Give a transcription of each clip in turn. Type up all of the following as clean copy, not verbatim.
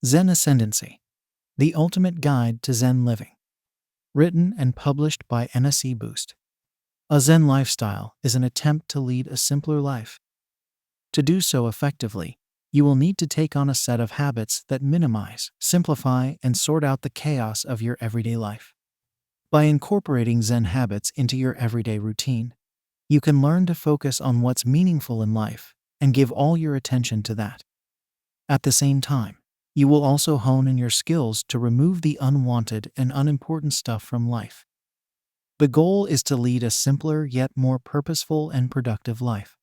Zen Ascendancy, the ultimate guide to Zen living. Written and published by NSE Boost. A Zen lifestyle is an attempt to lead a simpler life. To do so effectively, you will need to take on a set of habits that minimize, simplify, and sort out the chaos of your everyday life. By incorporating Zen habits into your everyday routine, you can learn to focus on what's meaningful in life and give all your attention to that. At the same time, you will also hone in your skills to remove the unwanted and unimportant stuff from life. The goal is to lead a simpler yet more purposeful and productive life.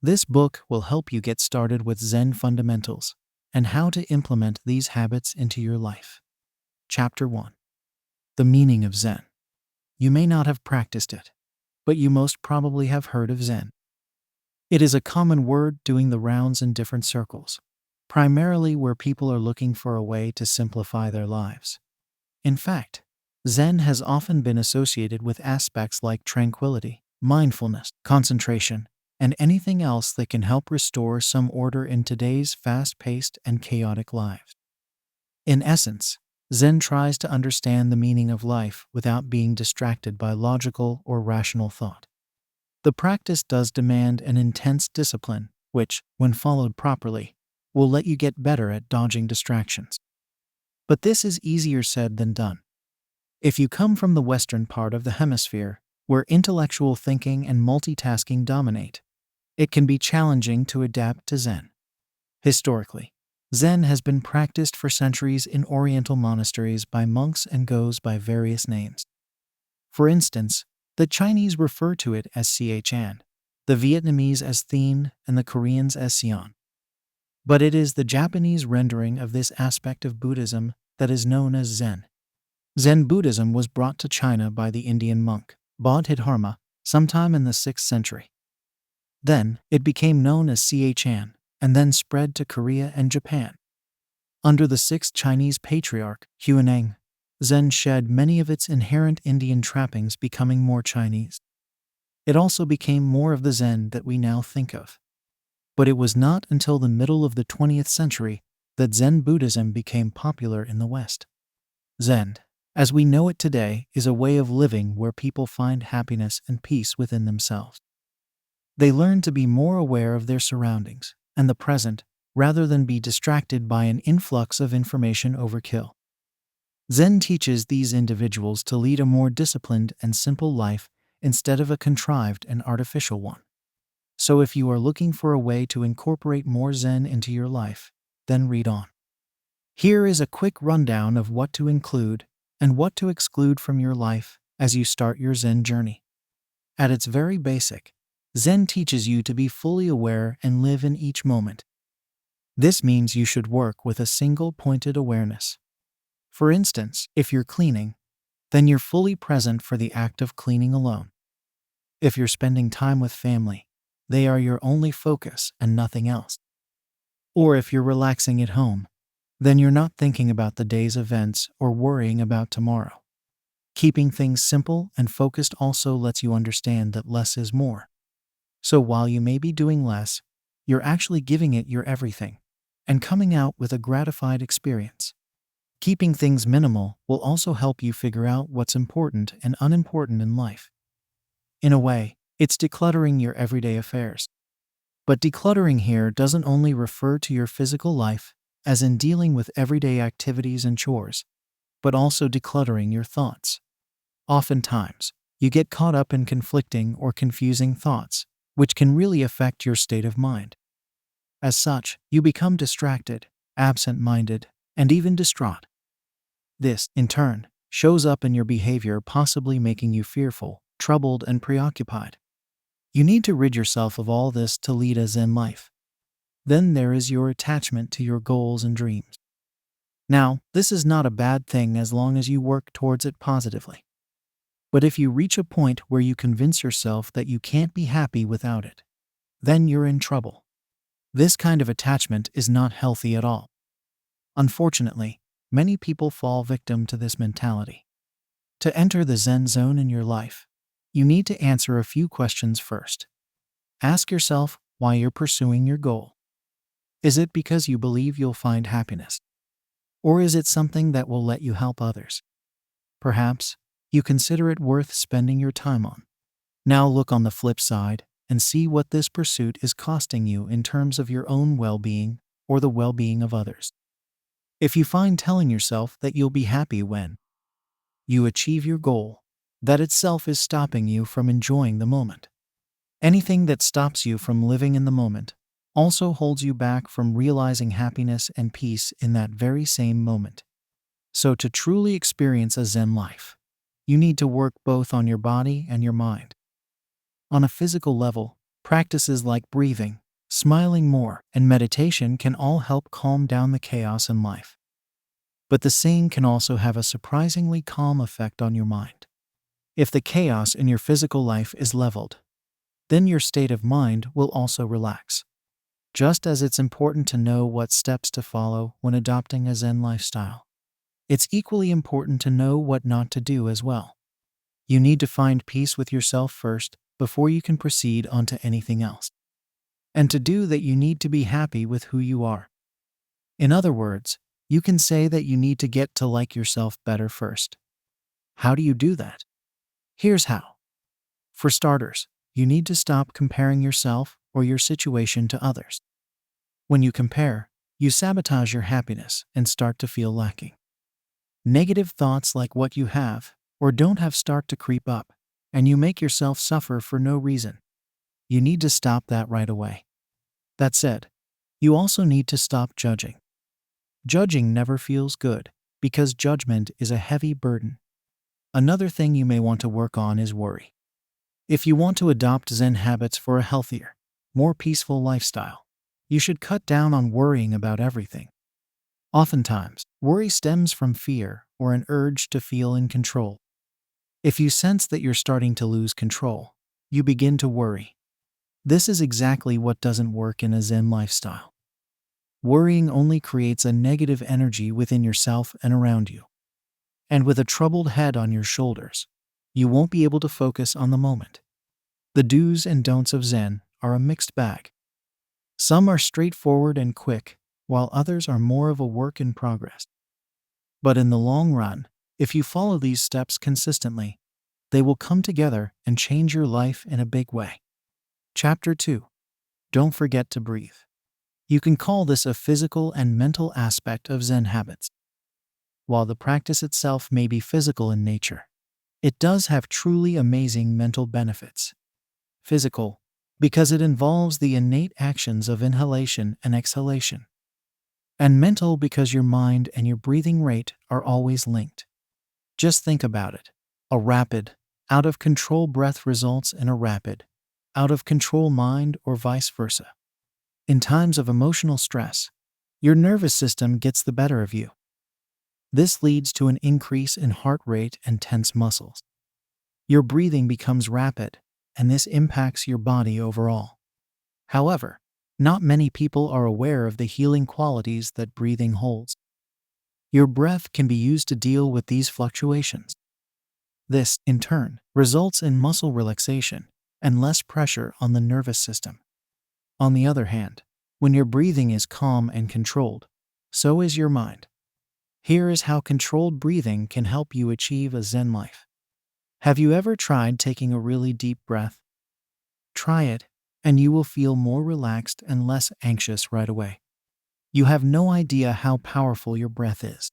This book will help you get started with Zen fundamentals and how to implement these habits into your life. Chapter 1. The meaning of Zen. You may not have practiced it, but you most probably have heard of Zen. It is a common word doing the rounds in different circles, primarily where people are looking for a way to simplify their lives. In fact, Zen has often been associated with aspects like tranquility, mindfulness, concentration, and anything else that can help restore some order in today's fast-paced and chaotic lives. In essence, Zen tries to understand the meaning of life without being distracted by logical or rational thought. The practice does demand an intense discipline, which, when followed properly, will let you get better at dodging distractions. But this is easier said than done. If you come from the western part of the hemisphere, where intellectual thinking and multitasking dominate, it can be challenging to adapt to Zen. Historically, Zen has been practiced for centuries in Oriental monasteries by monks and goes by various names. For instance, the Chinese refer to it as Chan, the Vietnamese as Thien, and the Koreans as Sion. But it is the Japanese rendering of this aspect of Buddhism that is known as Zen. Zen Buddhism was brought to China by the Indian monk Bodhidharma sometime in the 6th century. Then, it became known as Chan, and then spread to Korea and Japan. Under the 6th Chinese patriarch, Huineng, Zen shed many of its inherent Indian trappings, becoming more Chinese. It also became more of the Zen that we now think of. But it was not until the middle of the 20th century that Zen Buddhism became popular in the West. Zen, as we know it today, is a way of living where people find happiness and peace within themselves. They learn to be more aware of their surroundings and the present, rather than be distracted by an influx of information overkill. Zen teaches these individuals to lead a more disciplined and simple life instead of a contrived and artificial one. So if you are looking for a way to incorporate more Zen into your life, then read on. Here is a quick rundown of what to include and what to exclude from your life as you start your Zen journey. At its very basic, Zen teaches you to be fully aware and live in each moment. This means you should work with a single pointed awareness. For instance, if you're cleaning, then you're fully present for the act of cleaning alone. If you're spending time with family, they are your only focus and nothing else. Or if you're relaxing at home, then you're not thinking about the day's events or worrying about tomorrow. Keeping things simple and focused also lets you understand that less is more. So while you may be doing less, you're actually giving it your everything and coming out with a gratified experience. Keeping things minimal will also help you figure out what's important and unimportant in life. In a way, it's decluttering your everyday affairs. But decluttering here doesn't only refer to your physical life, as in dealing with everyday activities and chores, but also decluttering your thoughts. Oftentimes, you get caught up in conflicting or confusing thoughts, which can really affect your state of mind. As such, you become distracted, absent-minded, and even distraught. This, in turn, shows up in your behavior, possibly making you fearful, troubled, and preoccupied. You need to rid yourself of all this to lead a Zen life. Then there is your attachment to your goals and dreams. Now, this is not a bad thing as long as you work towards it positively. But if you reach a point where you convince yourself that you can't be happy without it, then you're in trouble. This kind of attachment is not healthy at all. Unfortunately, many people fall victim to this mentality. To enter the Zen zone in your life, you need to answer a few questions first. Ask yourself why you're pursuing your goal. Is it because you believe you'll find happiness? Or is it something that will let you help others? Perhaps you consider it worth spending your time on. Now look on the flip side and see what this pursuit is costing you in terms of your own well-being or the well-being of others. If you find telling yourself that you'll be happy when you achieve your goal, that itself is stopping you from enjoying the moment. Anything that stops you from living in the moment also holds you back from realizing happiness and peace in that very same moment. So to truly experience a Zen life, you need to work both on your body and your mind. On a physical level, practices like breathing, smiling more, and meditation can all help calm down the chaos in life. But the same can also have a surprisingly calm effect on your mind. If the chaos in your physical life is leveled, then your state of mind will also relax. Just as it's important to know what steps to follow when adopting a Zen lifestyle, it's equally important to know what not to do as well. You need to find peace with yourself first before you can proceed onto anything else. And to do that, you need to be happy with who you are. In other words, you can say that you need to get to like yourself better first. How do you do that? Here's how. For starters, you need to stop comparing yourself or your situation to others. When you compare, you sabotage your happiness and start to feel lacking. Negative thoughts like what you have or don't have start to creep up, and you make yourself suffer for no reason. You need to stop that right away. That said, you also need to stop judging. Judging never feels good because judgment is a heavy burden. Another thing you may want to work on is worry. If you want to adopt Zen habits for a healthier, more peaceful lifestyle, you should cut down on worrying about everything. Oftentimes, worry stems from fear or an urge to feel in control. If you sense that you're starting to lose control, you begin to worry. This is exactly what doesn't work in a Zen lifestyle. Worrying only creates a negative energy within yourself and around you. And with a troubled head on your shoulders, you won't be able to focus on the moment. The do's and don'ts of Zen are a mixed bag. Some are straightforward and quick, while others are more of a work in progress. But in the long run, if you follow these steps consistently, they will come together and change your life in a big way. Chapter 2. Don't forget to breathe. You can call this a physical and mental aspect of Zen habits. While the practice itself may be physical in nature, it does have truly amazing mental benefits. Physical, because it involves the innate actions of inhalation and exhalation. And mental, because your mind and your breathing rate are always linked. Just think about it. A rapid, out-of-control breath results in a rapid, out-of-control mind, or vice versa. In times of emotional stress, your nervous system gets the better of you. This leads to an increase in heart rate and tense muscles. Your breathing becomes rapid, and this impacts your body overall. However, not many people are aware of the healing qualities that breathing holds. Your breath can be used to deal with these fluctuations. This, in turn, results in muscle relaxation and less pressure on the nervous system. On the other hand, when your breathing is calm and controlled, so is your mind. Here is how controlled breathing can help you achieve a Zen life. Have you ever tried taking a really deep breath? Try it, and you will feel more relaxed and less anxious right away. You have no idea how powerful your breath is.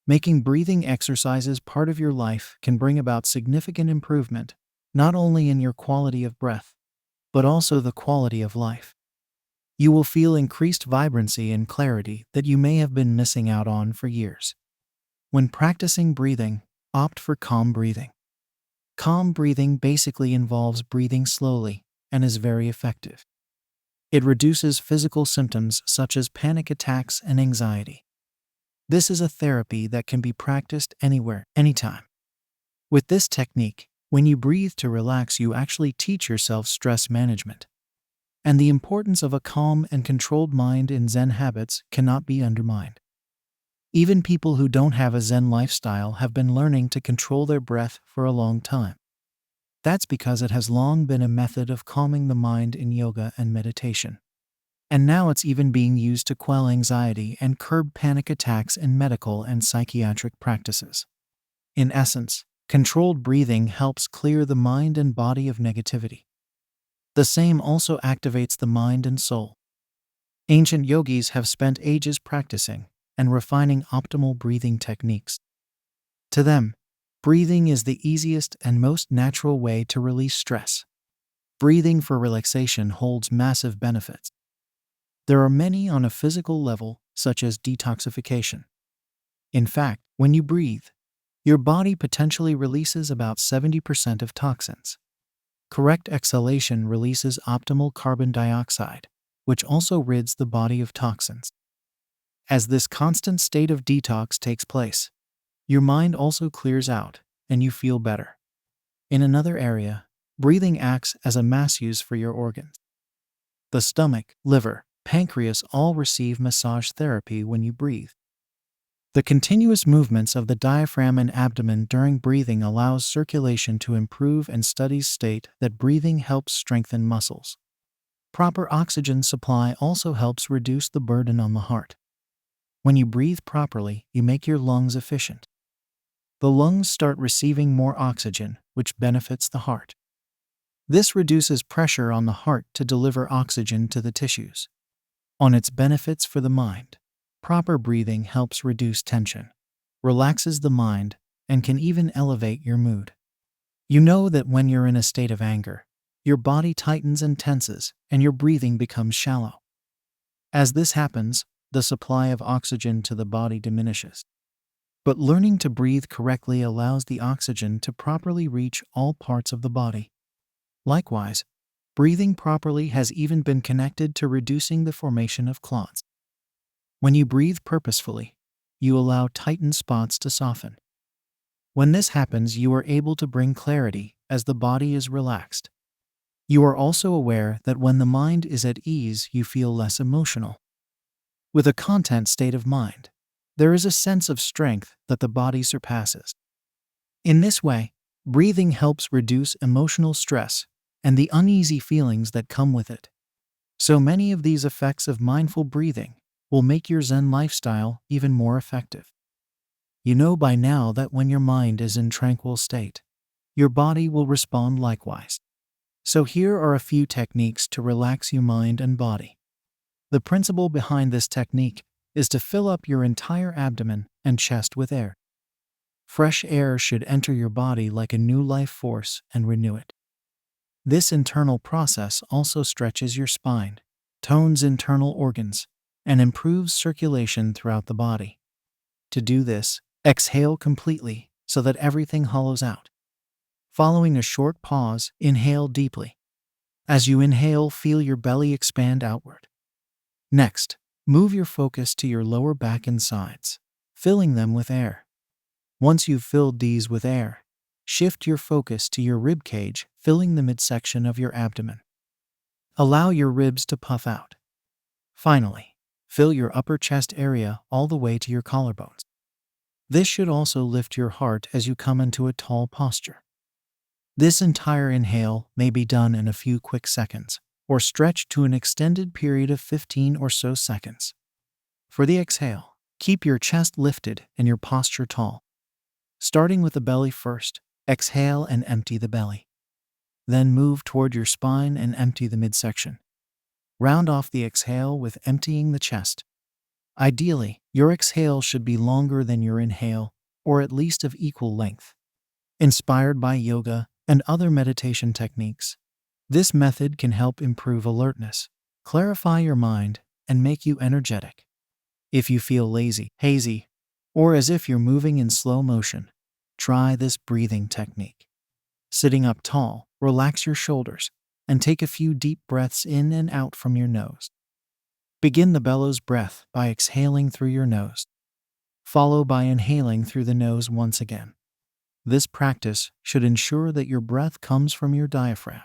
Making breathing exercises part of your life can bring about significant improvement, not only in your quality of breath, but also the quality of life. You will feel increased vibrancy and clarity that you may have been missing out on for years. When practicing breathing, opt for calm breathing. Calm breathing basically involves breathing slowly and is very effective. It reduces physical symptoms such as panic attacks and anxiety. This is a therapy that can be practiced anywhere, anytime. With this technique, when you breathe to relax, you actually teach yourself stress management. And the importance of a calm and controlled mind in Zen habits cannot be undermined. Even people who don't have a Zen lifestyle have been learning to control their breath for a long time. That's because it has long been a method of calming the mind in yoga and meditation. And now it's even being used to quell anxiety and curb panic attacks in medical and psychiatric practices. In essence, controlled breathing helps clear the mind and body of negativity. The same also activates the mind and soul. Ancient yogis have spent ages practicing and refining optimal breathing techniques. To them, breathing is the easiest and most natural way to release stress. Breathing for relaxation holds massive benefits. There are many on a physical level, such as detoxification. In fact, when you breathe, your body potentially releases about 70% of toxins. Correct exhalation releases optimal carbon dioxide, which also rids the body of toxins. As this constant state of detox takes place, your mind also clears out and you feel better. In another area, breathing acts as a massage for your organs. The stomach, liver, pancreas all receive massage therapy when you breathe. The continuous movements of the diaphragm and abdomen during breathing allows circulation to improve, and studies state that breathing helps strengthen muscles. Proper oxygen supply also helps reduce the burden on the heart. When you breathe properly, you make your lungs efficient. The lungs start receiving more oxygen, which benefits the heart. This reduces pressure on the heart to deliver oxygen to the tissues. On its benefits for the mind, proper breathing helps reduce tension, relaxes the mind, and can even elevate your mood. You know that when you're in a state of anger, your body tightens and tenses, and your breathing becomes shallow. As this happens, the supply of oxygen to the body diminishes. But learning to breathe correctly allows the oxygen to properly reach all parts of the body. Likewise, breathing properly has even been connected to reducing the formation of clots. When you breathe purposefully, you allow tightened spots to soften. When this happens, you are able to bring clarity as the body is relaxed. You are also aware that when the mind is at ease, you feel less emotional. With a content state of mind, there is a sense of strength that the body surpasses. In this way, breathing helps reduce emotional stress and the uneasy feelings that come with it. So many of these effects of mindful breathing will make your Zen lifestyle even more effective. You know by now that when your mind is in tranquil state, your body will respond likewise. So here are a few techniques to relax your mind and body. The principle behind this technique is to fill up your entire abdomen and chest with air. Fresh air should enter your body like a new life force and renew it. This internal process also stretches your spine, tones internal organs, and improves circulation throughout the body. To do this, exhale completely so that everything hollows out. Following a short pause, inhale deeply. As you inhale, feel your belly expand outward. Next, move your focus to your lower back and sides, filling them with air. Once you've filled these with air, shift your focus to your rib cage, filling the midsection of your abdomen. Allow your ribs to puff out. Finally, fill your upper chest area all the way to your collarbones. This should also lift your heart as you come into a tall posture. This entire inhale may be done in a few quick seconds, or stretched to an extended period of 15 or so seconds. For the exhale, keep your chest lifted and your posture tall. Starting with the belly first, exhale and empty the belly. Then move toward your spine and empty the midsection. Round off the exhale with emptying the chest. Ideally, your exhale should be longer than your inhale, or at least of equal length. Inspired by yoga and other meditation techniques, this method can help improve alertness, clarify your mind, and make you energetic. If you feel lazy, hazy, or as if you're moving in slow motion, try this breathing technique. Sitting up tall, relax your shoulders, and take a few deep breaths in and out from your nose. Begin the bellows breath by exhaling through your nose. Follow by inhaling through the nose once again. This practice should ensure that your breath comes from your diaphragm.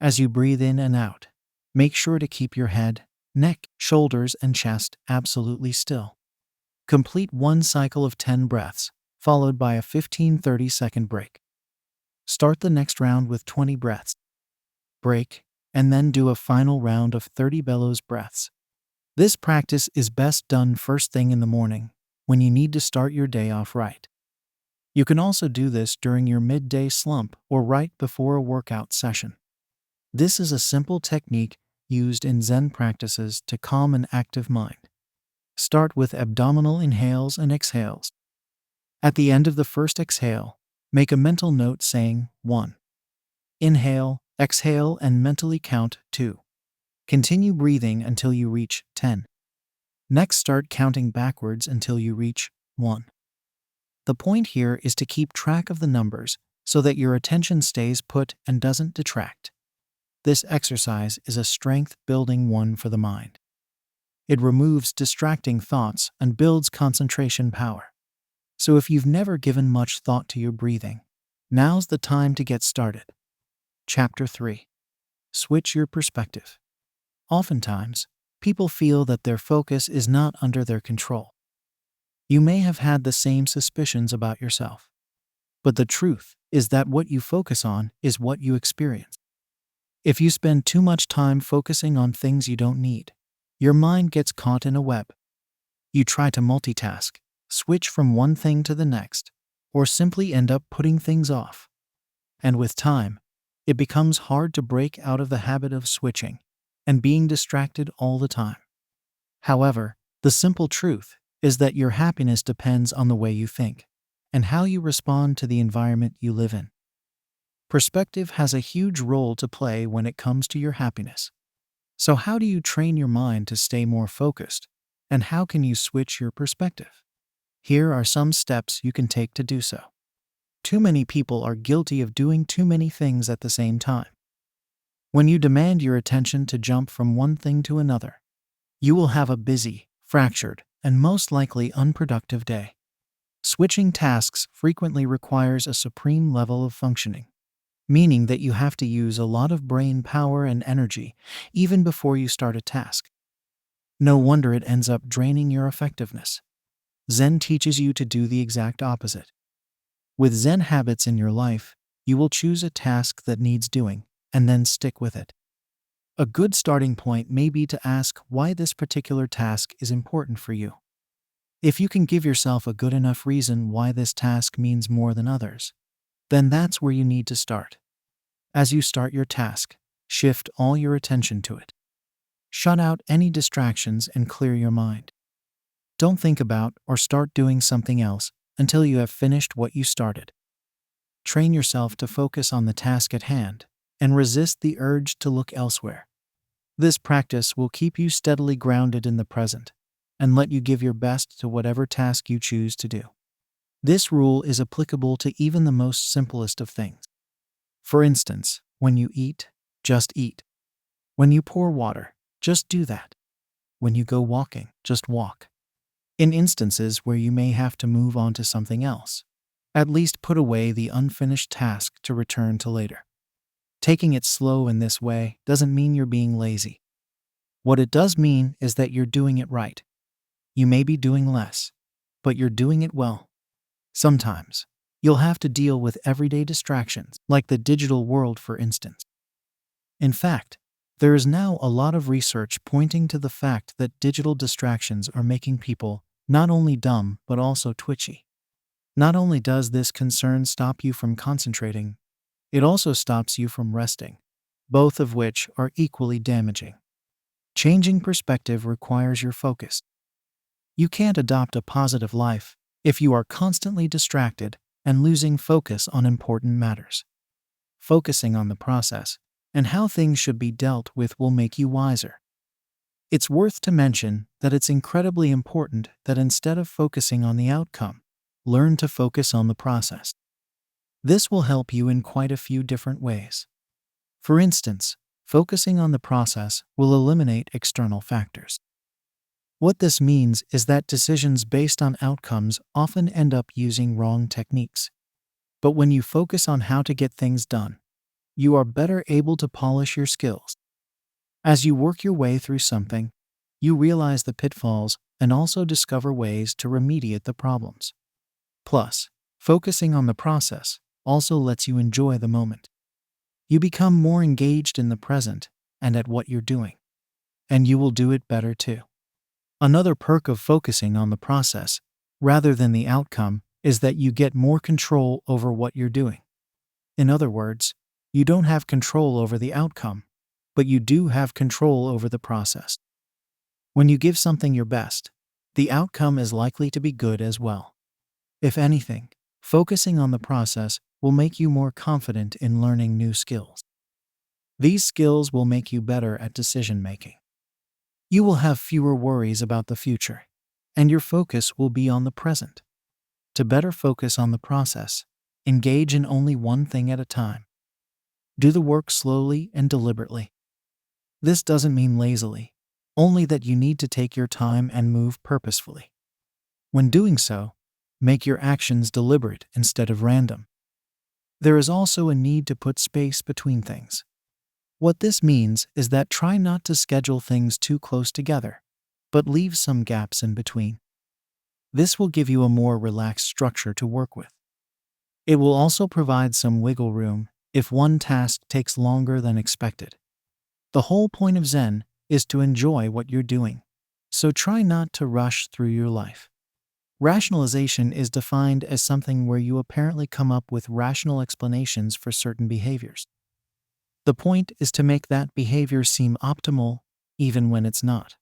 As you breathe in and out, make sure to keep your head, neck, shoulders, and chest absolutely still. Complete one cycle of 10 breaths, followed by a 15-30 second break. Start the next round with 20 breaths. Break, and then do a final round of 30 bellows breaths. This practice is best done first thing in the morning, when you need to start your day off right. You can also do this during your midday slump or right before a workout session. This is a simple technique used in Zen practices to calm an active mind. Start with abdominal inhales and exhales. At the end of the first exhale, make a mental note saying 1. Inhale, exhale, and mentally count 2. Continue breathing until you reach 10. Next, start counting backwards until you reach 1. The point here is to keep track of the numbers so that your attention stays put and doesn't detract. This exercise is a strength-building one for the mind. It removes distracting thoughts and builds concentration power. So if you've never given much thought to your breathing, now's the time to get started. Chapter 3. Switch your perspective. Oftentimes, people feel that their focus is not under their control. You may have had the same suspicions about yourself. But the truth is that what you focus on is what you experience. If you spend too much time focusing on things you don't need, your mind gets caught in a web. You try to multitask, switch from one thing to the next, or simply end up putting things off. And with time, it becomes hard to break out of the habit of switching and being distracted all the time. However, the simple truth is that your happiness depends on the way you think and how you respond to the environment you live in. Perspective has a huge role to play when it comes to your happiness. So how do you train your mind to stay more focused, and how can you switch your perspective? Here are some steps you can take to do so. Too many people are guilty of doing too many things at the same time. When you demand your attention to jump from one thing to another, you will have a busy, fractured, and most likely unproductive day. Switching tasks frequently requires a supreme level of functioning, meaning that you have to use a lot of brain power and energy even before you start a task. No wonder it ends up draining your effectiveness. Zen teaches you to do the exact opposite. With Zen habits in your life, you will choose a task that needs doing and then stick with it. A good starting point may be to ask why this particular task is important for you. If you can give yourself a good enough reason why this task means more than others, then that's where you need to start. As you start your task, shift all your attention to it. Shut out any distractions and clear your mind. Don't think about or start doing something else until you have finished what you started. Train yourself to focus on the task at hand and resist the urge to look elsewhere. This practice will keep you steadily grounded in the present and let you give your best to whatever task you choose to do. This rule is applicable to even the most simplest of things. For instance, when you eat, just eat. When you pour water, just do that. When you go walking, just walk. In instances where you may have to move on to something else, at least put away the unfinished task to return to later. Taking it slow in this way doesn't mean you're being lazy. What it does mean is that you're doing it right. You may be doing less, but you're doing it well. Sometimes, you'll have to deal with everyday distractions, like the digital world, for instance. In fact, there is now a lot of research pointing to the fact that digital distractions are making people not only dumb but also twitchy. Not only does this concern stop you from concentrating, it also stops you from resting, both of which are equally damaging. Changing perspective requires your focus. You can't adopt a positive life if you are constantly distracted and losing focus on important matters. Focusing on the process and how things should be dealt with will make you wiser. It's worth to mention that it's incredibly important that instead of focusing on the outcome, learn to focus on the process. This will help you in quite a few different ways. For instance, focusing on the process will eliminate external factors. What this means is that decisions based on outcomes often end up using wrong techniques. But when you focus on how to get things done, you are better able to polish your skills. As you work your way through something, you realize the pitfalls and also discover ways to remediate the problems. Plus, focusing on the process also lets you enjoy the moment. You become more engaged in the present and at what you're doing. And you will do it better too. Another perk of focusing on the process, rather than the outcome, is that you get more control over what you're doing. In other words, you don't have control over the outcome, but you do have control over the process. When you give something your best, the outcome is likely to be good as well. If anything, focusing on the process will make you more confident in learning new skills. These skills will make you better at decision making. You will have fewer worries about the future, and your focus will be on the present. To better focus on the process, engage in only one thing at a time. Do the work slowly and deliberately. This doesn't mean lazily, only that you need to take your time and move purposefully. When doing so, make your actions deliberate instead of random. There is also a need to put space between things. What this means is that try not to schedule things too close together, but leave some gaps in between. This will give you a more relaxed structure to work with. It will also provide some wiggle room if one task takes longer than expected. The whole point of Zen is to enjoy what you're doing, so try not to rush through your life. Rationalization is defined as something where you apparently come up with rational explanations for certain behaviors. The point is to make that behavior seem optimal, even when it's not.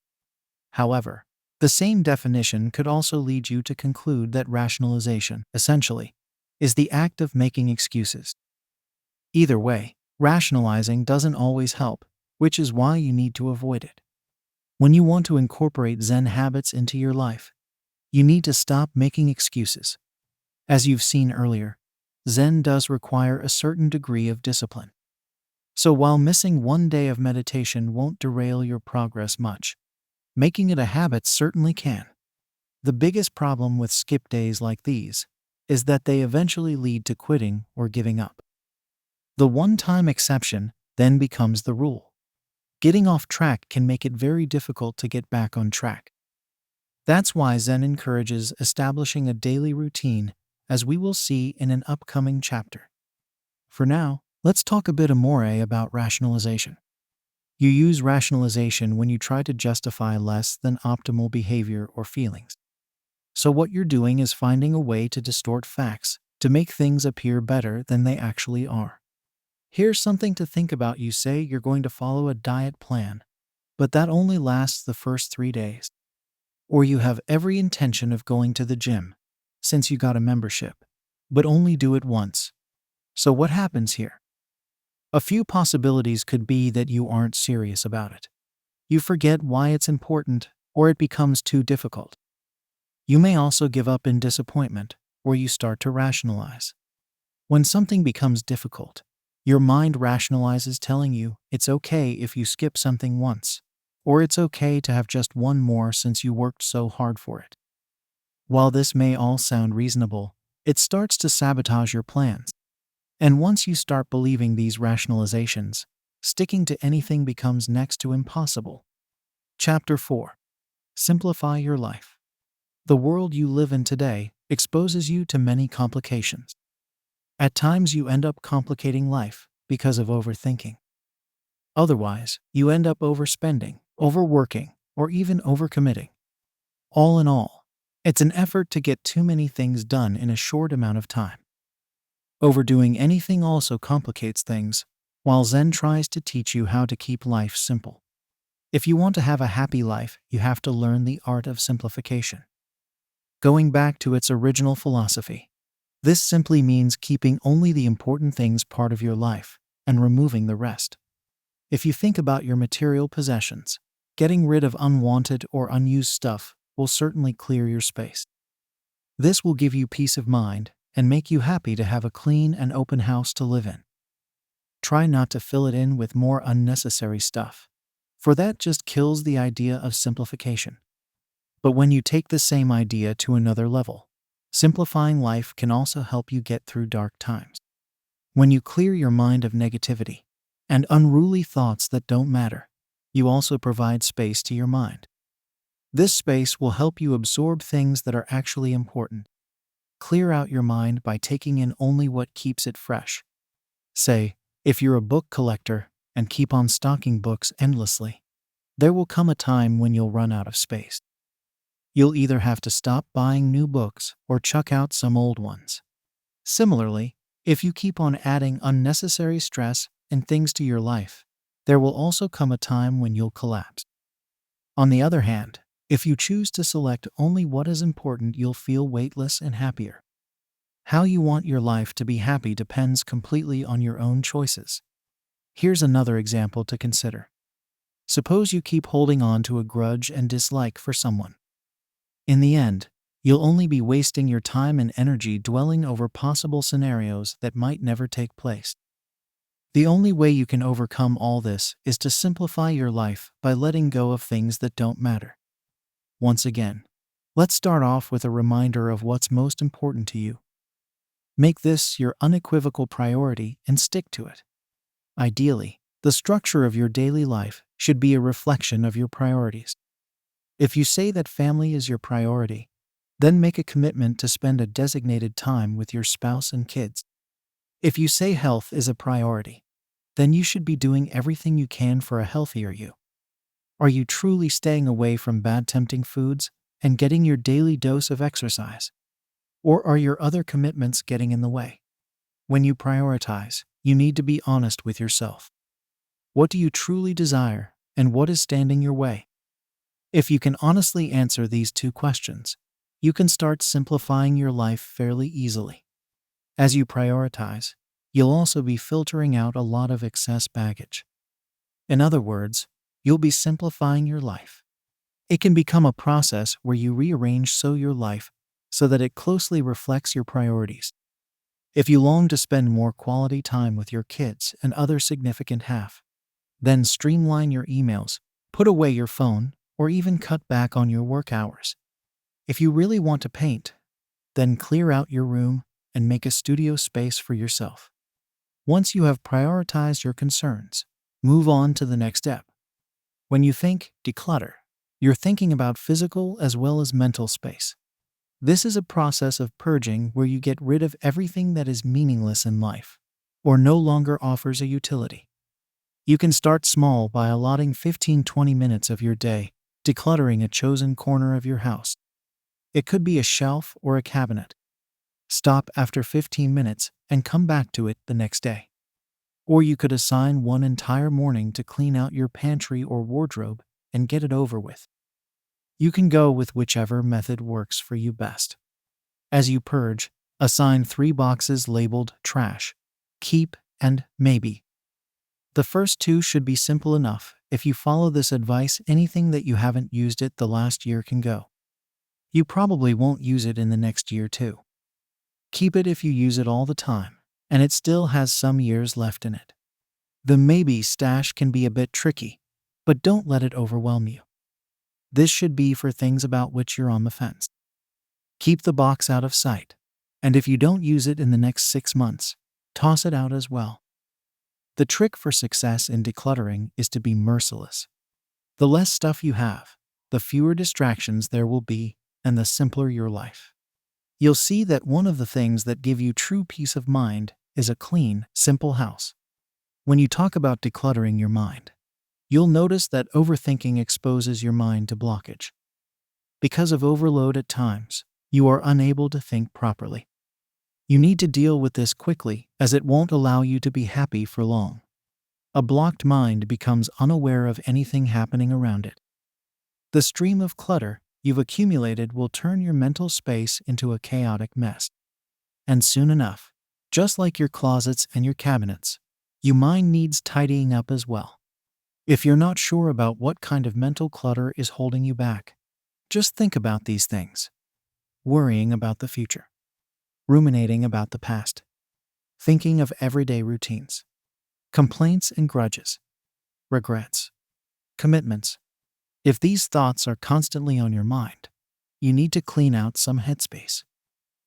However, the same definition could also lead you to conclude that rationalization, essentially, is the act of making excuses. Either way, rationalizing doesn't always help, which is why you need to avoid it. When you want to incorporate Zen habits into your life, you need to stop making excuses. As you've seen earlier, Zen does require a certain degree of discipline. So while missing one day of meditation won't derail your progress much, making it a habit certainly can. The biggest problem with skip days like these is that they eventually lead to quitting or giving up. The one-time exception then becomes the rule. Getting off track can make it very difficult to get back on track. That's why Zen encourages establishing a daily routine, as we will see in an upcoming chapter. For now, let's talk a bit more about rationalization. You use rationalization when you try to justify less than optimal behavior or feelings. So what you're doing is finding a way to distort facts, to make things appear better than they actually are. Here's something to think about. You say you're going to follow a diet plan, but that only lasts the first 3 days. Or you have every intention of going to the gym, since you got a membership, but only do it once. So what happens here? A few possibilities could be that you aren't serious about it. You forget why it's important, or it becomes too difficult. You may also give up in disappointment, or you start to rationalize. When something becomes difficult, your mind rationalizes, telling you it's okay if you skip something once, or it's okay to have just one more since you worked so hard for it. While this may all sound reasonable, it starts to sabotage your plans. And once you start believing these rationalizations, sticking to anything becomes next to impossible. Chapter 4. Simplify your life. The world you live in today exposes you to many complications. At times you end up complicating life because of overthinking. Otherwise, you end up overspending, overworking, or even overcommitting. All in all, it's an effort to get too many things done in a short amount of time. Overdoing anything also complicates things, while Zen tries to teach you how to keep life simple. If you want to have a happy life, you have to learn the art of simplification. Going back to its original philosophy, this simply means keeping only the important things part of your life and removing the rest. If you think about your material possessions, getting rid of unwanted or unused stuff will certainly clear your space. This will give you peace of mind and make you happy to have a clean and open house to live in. Try not to fill it in with more unnecessary stuff, for that just kills the idea of simplification. But when you take the same idea to another level, simplifying life can also help you get through dark times. When you clear your mind of negativity and unruly thoughts that don't matter, you also provide space to your mind. This space will help you absorb things that are actually important. Clear out your mind by taking in only what keeps it fresh. Say, if you're a book collector, and keep on stocking books endlessly, there will come a time when you'll run out of space. You'll either have to stop buying new books or chuck out some old ones. Similarly, if you keep on adding unnecessary stress and things to your life, there will also come a time when you'll collapse. On the other hand, if you choose to select only what is important, you'll feel weightless and happier. How you want your life to be happy depends completely on your own choices. Here's another example to consider. Suppose you keep holding on to a grudge and dislike for someone. In the end, you'll only be wasting your time and energy dwelling over possible scenarios that might never take place. The only way you can overcome all this is to simplify your life by letting go of things that don't matter. Once again, let's start off with a reminder of what's most important to you. Make this your unequivocal priority and stick to it. Ideally, the structure of your daily life should be a reflection of your priorities. If you say that family is your priority, then make a commitment to spend a designated time with your spouse and kids. If you say health is a priority, then you should be doing everything you can for a healthier you. Are you truly staying away from bad tempting foods and getting your daily dose of exercise? Or are your other commitments getting in the way? When you prioritize, you need to be honest with yourself. What do you truly desire, and what is standing your way? If you can honestly answer these two questions, you can start simplifying your life fairly easily. As you prioritize, you'll also be filtering out a lot of excess baggage. In other words, you'll be simplifying your life. It can become a process where you rearrange your life so that it closely reflects your priorities. If you long to spend more quality time with your kids and other significant half, then streamline your emails, put away your phone, or even cut back on your work hours. If you really want to paint, then clear out your room and make a studio space for yourself. Once you have prioritized your concerns, move on to the next step. When you think declutter, you're thinking about physical as well as mental space. This is a process of purging where you get rid of everything that is meaningless in life or no longer offers a utility. You can start small by allotting 15-20 minutes of your day decluttering a chosen corner of your house. It could be a shelf or a cabinet. Stop after 15 minutes and come back to it the next day. Or you could assign one entire morning to clean out your pantry or wardrobe and get it over with. You can go with whichever method works for you best. As you purge, assign 3 boxes labeled trash, keep, and maybe. The first 2 should be simple enough. If you follow this advice, anything that you haven't used it the last year can go. You probably won't use it in the next year too. Keep it if you use it all the time, and it still has some years left in it. The maybe stash can be a bit tricky, but don't let it overwhelm you. This should be for things about which you're on the fence. Keep the box out of sight, and if you don't use it in the next 6 months, toss it out as well. The trick for success in decluttering is to be merciless. The less stuff you have, the fewer distractions there will be, and the simpler your life. You'll see that one of the things that give you true peace of mind is a clean, simple house. When you talk about decluttering your mind, you'll notice that overthinking exposes your mind to blockage. Because of overload at times, you are unable to think properly. You need to deal with this quickly, as it won't allow you to be happy for long. A blocked mind becomes unaware of anything happening around it. The stream of clutter you've accumulated will turn your mental space into a chaotic mess. And soon enough, just like your closets and your cabinets, your mind needs tidying up as well. If you're not sure about what kind of mental clutter is holding you back, just think about these things. Worrying about the future. Ruminating about the past. Thinking of everyday routines. Complaints and grudges. Regrets. Commitments. If these thoughts are constantly on your mind, you need to clean out some headspace.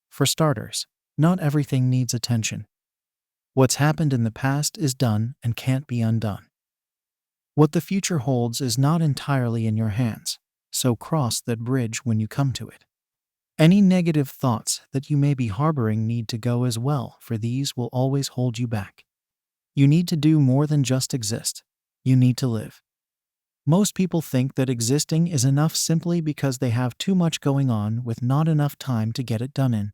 For starters, not everything needs attention. What's happened in the past is done and can't be undone. What the future holds is not entirely in your hands, so cross that bridge when you come to it. Any negative thoughts that you may be harboring need to go as well, for these will always hold you back. You need to do more than just exist. You need to live. Most people think that existing is enough simply because they have too much going on with not enough time to get it done in.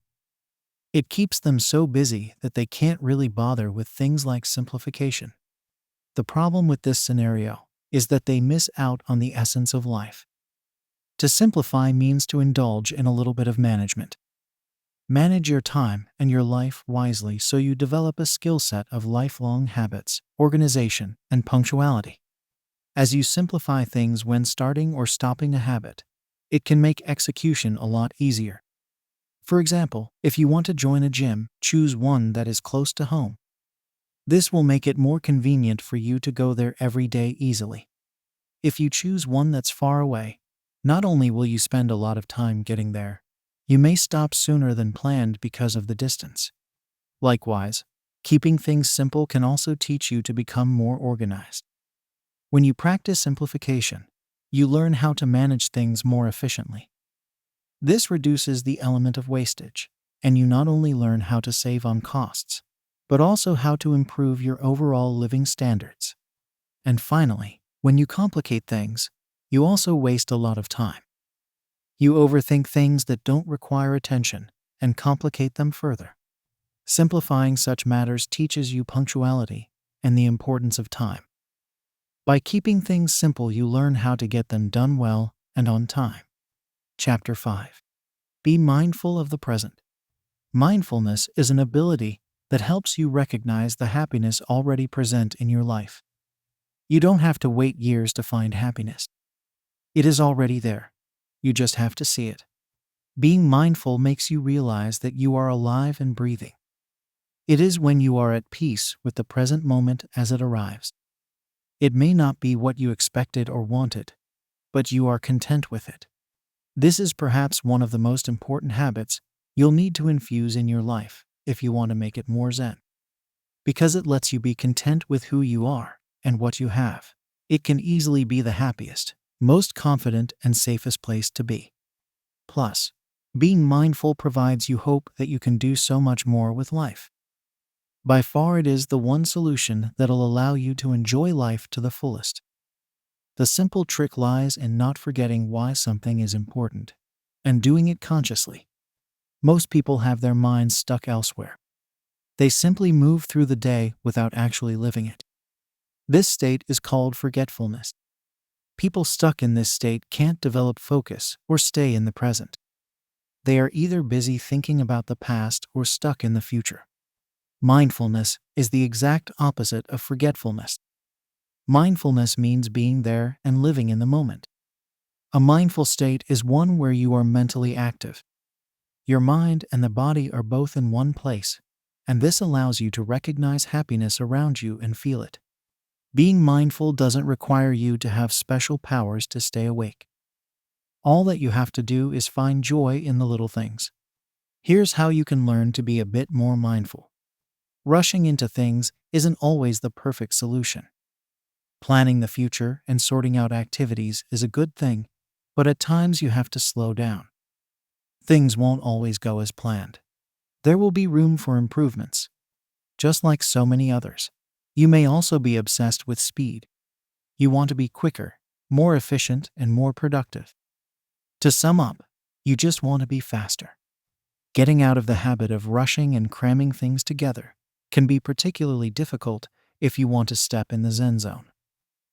It keeps them so busy that they can't really bother with things like simplification. The problem with this scenario is that they miss out on the essence of life. To simplify means to indulge in a little bit of management. Manage your time and your life wisely so you develop a skill set of lifelong habits, organization, and punctuality. As you simplify things when starting or stopping a habit, it can make execution a lot easier. For example, if you want to join a gym, choose one that is close to home. This will make it more convenient for you to go there every day easily. If you choose one that's far away, not only will you spend a lot of time getting there, you may stop sooner than planned because of the distance. Likewise, keeping things simple can also teach you to become more organized. When you practice simplification, you learn how to manage things more efficiently. This reduces the element of wastage, and you not only learn how to save on costs, but also how to improve your overall living standards. And finally, when you complicate things, you also waste a lot of time. You overthink things that don't require attention and complicate them further. Simplifying such matters teaches you punctuality and the importance of time. By keeping things simple, you learn how to get them done well and on time. Chapter 5. Be mindful of the present. Mindfulness is an ability that helps you recognize the happiness already present in your life. You don't have to wait years to find happiness. It is already there. You just have to see it. Being mindful makes you realize that you are alive and breathing. It is when you are at peace with the present moment as it arrives. It may not be what you expected or wanted, but you are content with it. This is perhaps one of the most important habits you'll need to infuse in your life if you want to make it more Zen. Because it lets you be content with who you are and what you have, it can easily be the happiest, most confident, and safest place to be. Plus, being mindful provides you hope that you can do so much more with life. By far, it is the one solution that'll allow you to enjoy life to the fullest. The simple trick lies in not forgetting why something is important and doing it consciously. Most people have their minds stuck elsewhere. They simply move through the day without actually living it. This state is called forgetfulness. People stuck in this state can't develop focus or stay in the present. They are either busy thinking about the past or stuck in the future. Mindfulness is the exact opposite of forgetfulness. Mindfulness means being there and living in the moment. A mindful state is one where you are mentally active. Your mind and the body are both in one place, and this allows you to recognize happiness around you and feel it. Being mindful doesn't require you to have special powers to stay awake. All that you have to do is find joy in the little things. Here's how you can learn to be a bit more mindful. Rushing into things isn't always the perfect solution. Planning the future and sorting out activities is a good thing, but at times you have to slow down. Things won't always go as planned. There will be room for improvements. Just like so many others, you may also be obsessed with speed. You want to be quicker, more efficient, and more productive. To sum up, you just want to be faster. Getting out of the habit of rushing and cramming things together can be particularly difficult if you want to step in the Zen zone.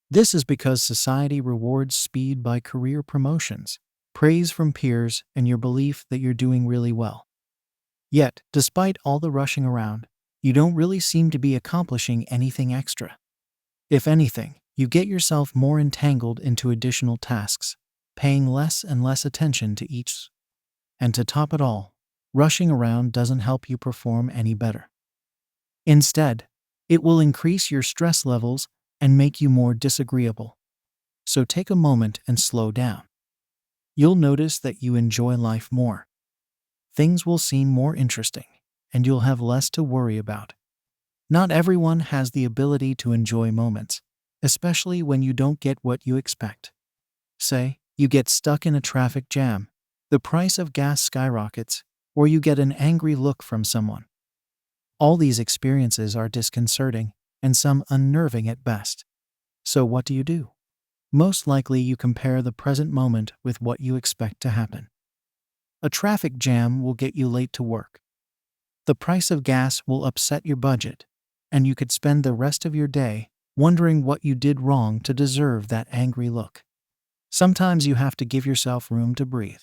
This is because society rewards speed by career promotions, praise from peers, and your belief that you're doing really well. Yet, despite all the rushing around, you don't really seem to be accomplishing anything extra. If anything, you get yourself more entangled into additional tasks, paying less and less attention to each. And to top it all, rushing around doesn't help you perform any better. Instead, it will increase your stress levels and make you more disagreeable. So take a moment and slow down. You'll notice that you enjoy life more. Things will seem more interesting, and you'll have less to worry about. Not everyone has the ability to enjoy moments, especially when you don't get what you expect. Say, you get stuck in a traffic jam, the price of gas skyrockets, or you get an angry look from someone. All these experiences are disconcerting, and some unnerving at best. So what do? Most likely you compare the present moment with what you expect to happen. A traffic jam will get you late to work. The price of gas will upset your budget, and you could spend the rest of your day wondering what you did wrong to deserve that angry look. Sometimes you have to give yourself room to breathe.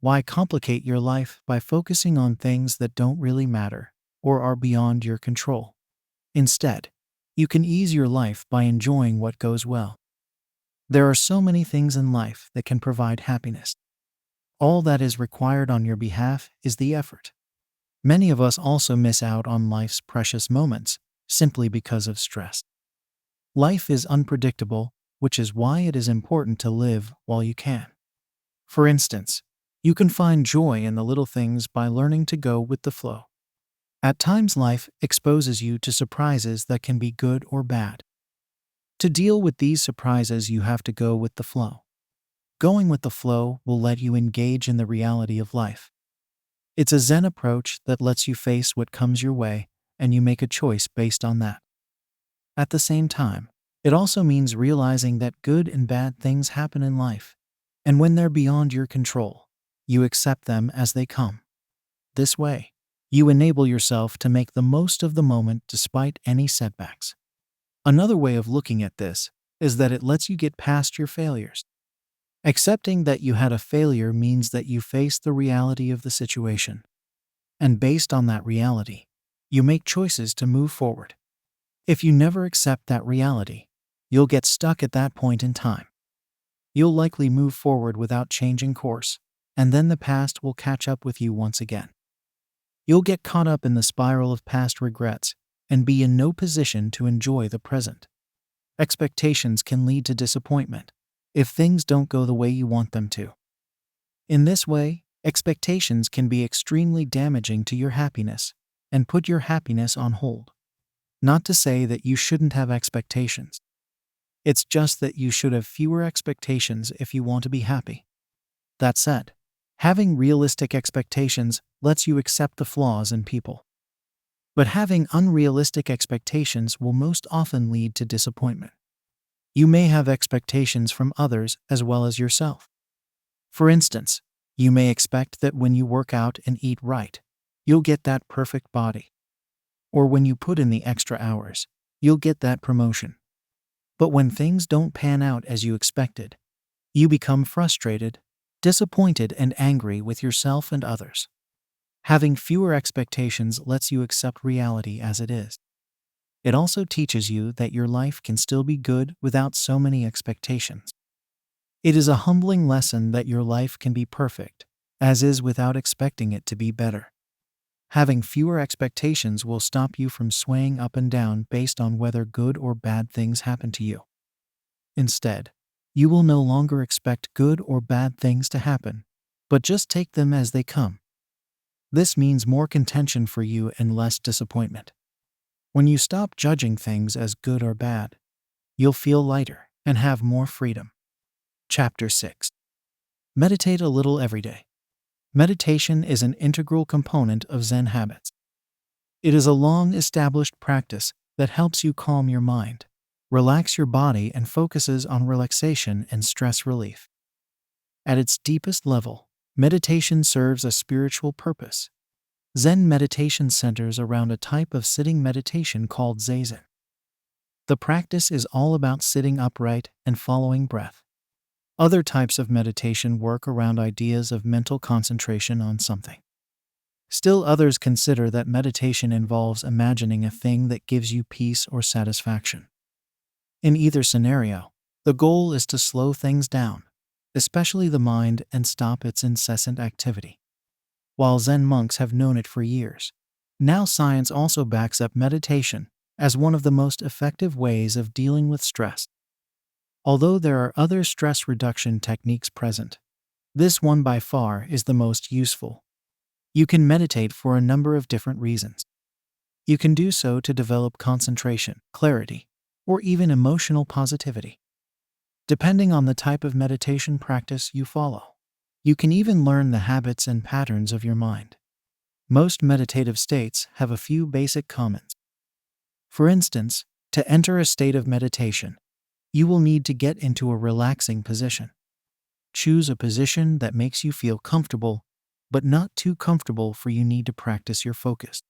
Why complicate your life by focusing on things that don't really matter or are beyond your control? Instead, you can ease your life by enjoying what goes well. There are so many things in life that can provide happiness. All that is required on your behalf is the effort. Many of us also miss out on life's precious moments simply because of stress. Life is unpredictable, which is why it is important to live while you can. For instance, you can find joy in the little things by learning to go with the flow. At times, life exposes you to surprises that can be good or bad. To deal with these surprises, you have to go with the flow. Going with the flow will let you engage in the reality of life. It's a Zen approach that lets you face what comes your way, and you make a choice based on that. At the same time, it also means realizing that good and bad things happen in life, and when they're beyond your control, you accept them as they come. This way, you enable yourself to make the most of the moment despite any setbacks. Another way of looking at this is that it lets you get past your failures. Accepting that you had a failure means that you face the reality of the situation. And based on that reality, you make choices to move forward. If you never accept that reality, you'll get stuck at that point in time. You'll likely move forward without changing course, and then the past will catch up with you once again. You'll get caught up in the spiral of past regrets and be in no position to enjoy the present. Expectations can lead to disappointment if things don't go the way you want them to. In this way, expectations can be extremely damaging to your happiness and put your happiness on hold. Not to say that you shouldn't have expectations. It's just that you should have fewer expectations if you want to be happy. That said, having realistic expectations lets you accept the flaws in people. But having unrealistic expectations will most often lead to disappointment. You may have expectations from others as well as yourself. For instance, you may expect that when you work out and eat right, you'll get that perfect body. Or when you put in the extra hours, you'll get that promotion. But when things don't pan out as you expected, you become frustrated, disappointed, and angry with yourself and others. Having fewer expectations lets you accept reality as it is. It also teaches you that your life can still be good without so many expectations. It is a humbling lesson that your life can be perfect, as is without expecting it to be better. Having fewer expectations will stop you from swaying up and down based on whether good or bad things happen to you. Instead, you will no longer expect good or bad things to happen, but just take them as they come. This means more contention for you and less disappointment. When you stop judging things as good or bad, you'll feel lighter and have more freedom. Chapter 6. Meditate a little every day. Meditation is an integral component of Zen habits. It is a long-established practice that helps you calm your mind, relax your body, and focuses on relaxation and stress relief. At its deepest level, meditation serves a spiritual purpose. Zen meditation centers around a type of sitting meditation called zazen. The practice is all about sitting upright and following breath. Other types of meditation work around ideas of mental concentration on something. Still others consider that meditation involves imagining a thing that gives you peace or satisfaction. In either scenario, the goal is to slow things down, especially the mind, and stop its incessant activity. While Zen monks have known it for years, now science also backs up meditation as one of the most effective ways of dealing with stress. Although there are other stress reduction techniques present, this one by far is the most useful. You can meditate for a number of different reasons. You can do so to develop concentration, clarity, or even emotional positivity. Depending on the type of meditation practice you follow, you can even learn the habits and patterns of your mind. Most meditative states have a few basic commons. For instance, to enter a state of meditation, you will need to get into a relaxing position. Choose a position that makes you feel comfortable, but not too comfortable for you need to practice your focus.